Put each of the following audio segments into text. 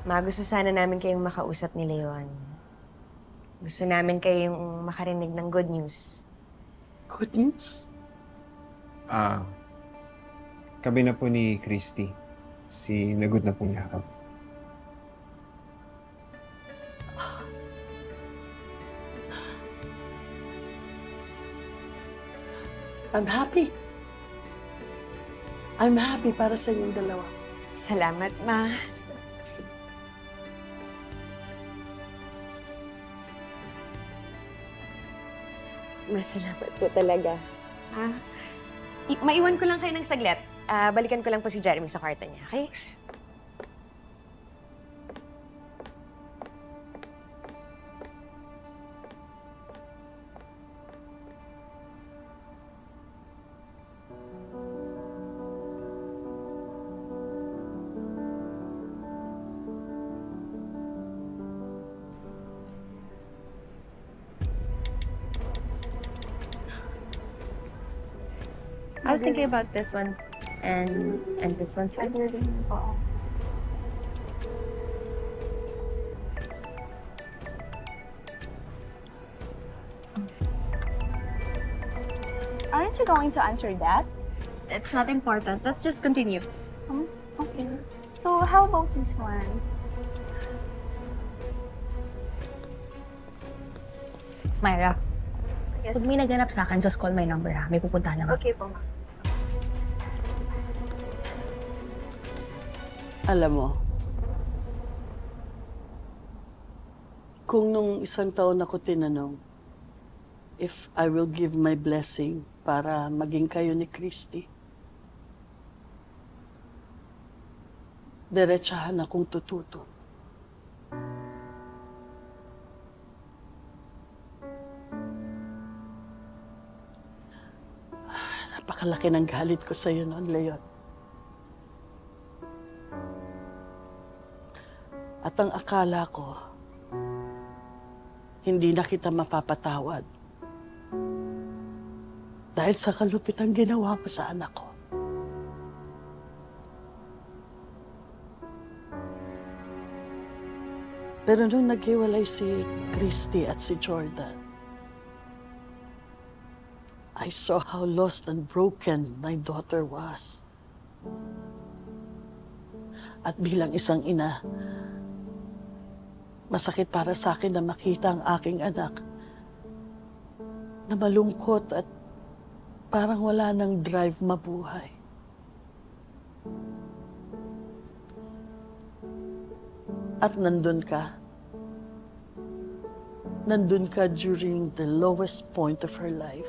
Gusto sana namin kayong makausap ni Leon. Gusto namin kayong makarinig ng good news. Good news? Ah, kami na po ni Christy. Si Lagot na pong yakap. I'm happy. I'm happy para sa inyong dalawa. Salamat, Ma. Masalamat po talaga. Maiwan ko lang kayo ng saglit. Balikan ko lang po si Jeremy sa kwarto niya, okay? I was thinking about this one and this one too. Aren't you going to answer that? It's not important. Let's just continue. Okay. So how about this one? Myra, Yes. pag may naganap sa akin, just call my number ha. May pupuntahan naman. Okay po, ma'am. Alam mo, kung nung isang taon ako tinanong if I will give my blessing para maging kayo ni Christy, diretsahan akong tututo. Napakalaki ng galit ko sa'yo noon, Leon. At ang akala ko, hindi na kita mapapatawad. Dahil sa kalupitang ginawa mo sa anak ko. Pero nung naghiwalay si Christy at si Jordan, I saw how lost and broken my daughter was. At bilang isang ina, masakit para sa akin na makita ang aking anak na malungkot at parang wala nang drive mabuhay. At nandun ka. Nandun ka during the lowest point of her life.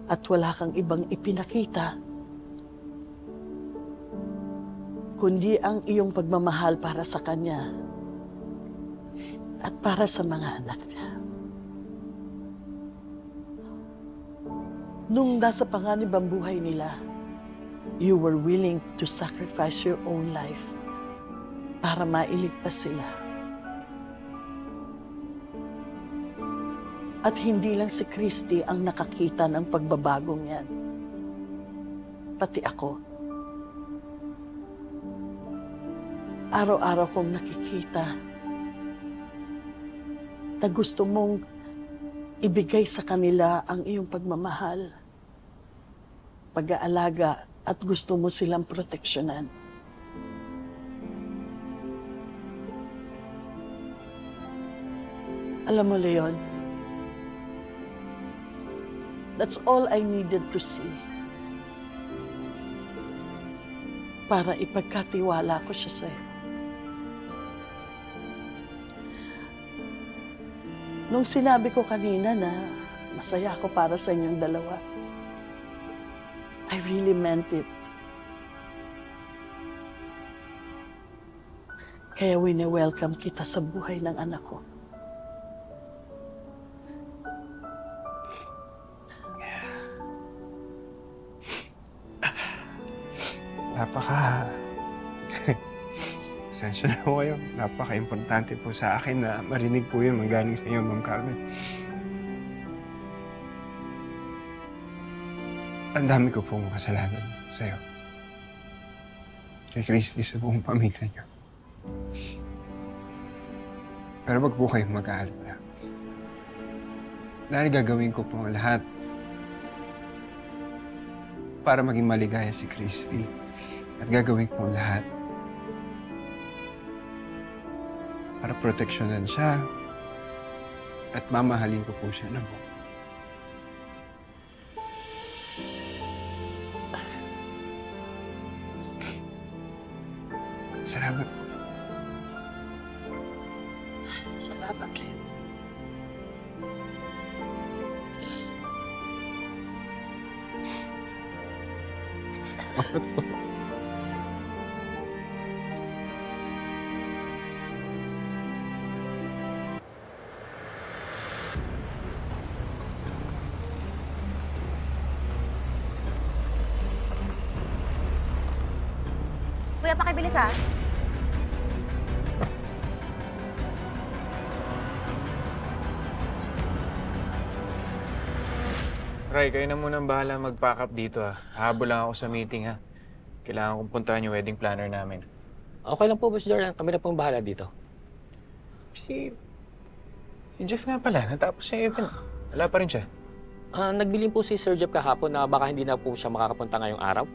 At wala kang ibang ipinakita kundi ang iyong pagmamahal para sa kanya at para sa mga anak niya. Nung nasa panganib ang buhay nila, you were willing to sacrifice your own life para mailigtas sila. At hindi lang si Christy ang nakakita ng pagbabagong yan. Pati ako. Araw-araw kong nakikita na gusto mong ibigay sa kanila ang iyong pagmamahal, pag-aalaga, at gusto mo silang proteksyonan. Alam mo, Leon, that's all I needed to see para ipagkatiwala ko siya sa'yo. Nung sinabi ko kanina na masaya ako para sa inyong dalawa, I really meant it. Kaya wini-welcome kita sa buhay ng anak ko. Pasensya na po kayo. Napaka-importante po sa akin na marinig po yun magaling sa inyo, Ma'am Carmen. Ang dami ko pong kasalanan sa'yo. kay Christy sa buong pamilya niyo. Pero wag po kayong mag-aalala. Dahil gagawin ko po ang lahat para maging maligaya si Christy. At gagawin ko ang lahat para proteksyonan siya at mamahalin ko po siya ng buo. Salamat po. Salamat, Len. Salamat po. Kuya, pakibilis ah. Ray, kayo na muna ang bahala mag-pack up dito ha. Habol lang ako sa meeting ha. Kailangan kong puntahan yung wedding planner namin. Okay lang po, Boss Jordan. Kami na pong bahala dito. Si Jeff nga pala, natapos siya yung event. Wala pa rin siya. Nagbilin po si Sir Jeff kahapon na baka hindi na po siya makakapunta ngayong araw.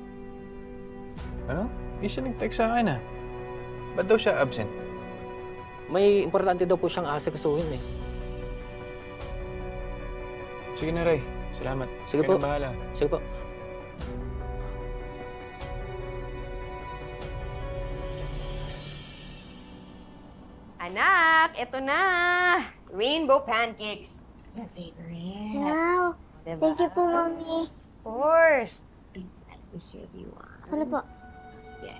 Ano? Hindi siya nag-text sa akin ha. Ba't daw siya absent? May importante daw po siyang asikasuhin eh. Sige na, Ray. Salamat. Sige Kayo po. na bahala. Sige po. Anak, eto na! Rainbow pancakes. Your favorite. Wow. Diba? Thank you po, Mommy. Of course. Let me serve you one. Ano po? Sige.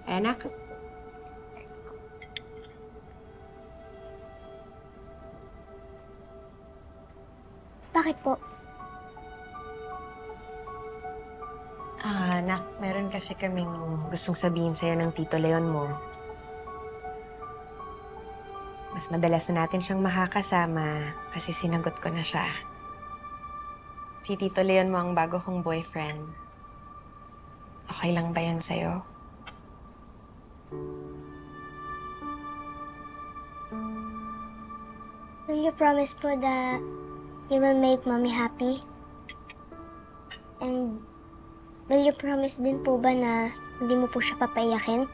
Anak. Bakit po? Anak, meron kasi kaming gustong sabihin sa'yo ng Tito Leon mo. Mas madalas na natin siyang makakasama kasi sinagot ko na siya. Si Tito Leon mo ang bago kong boyfriend. Okay lang ba yun sa'yo? Will you promise po that you will make Mommy happy? And will you promise din po ba na hindi mo po siya papaiyakin?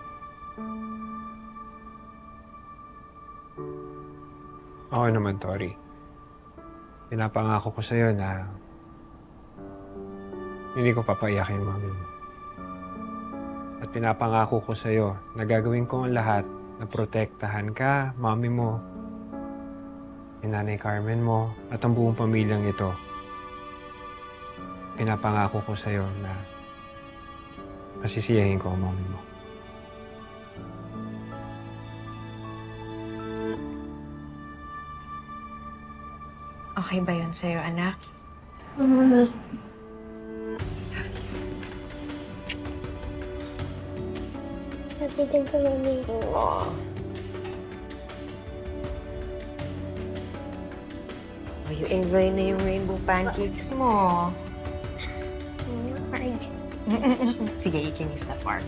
Oo naman, Tori. Pinapangako ko sa'yo na hindi ko papaiyak yung mami mo. At pinapangako ko sa'yo na gagawin ko ang lahat na protektahan ka, mami mo, ni Nanay Carmen mo, at ang buong pamilyang ito. Pinapangako ko sa'yo na masisiyahin ko ang mami mo. Okay ba yun sa'yo, anak? Mommy. Sabi din po, Mommy. Oo. Oh, you enjoy na yung rainbow pancakes mo. Hard. Sige, you can use the fork.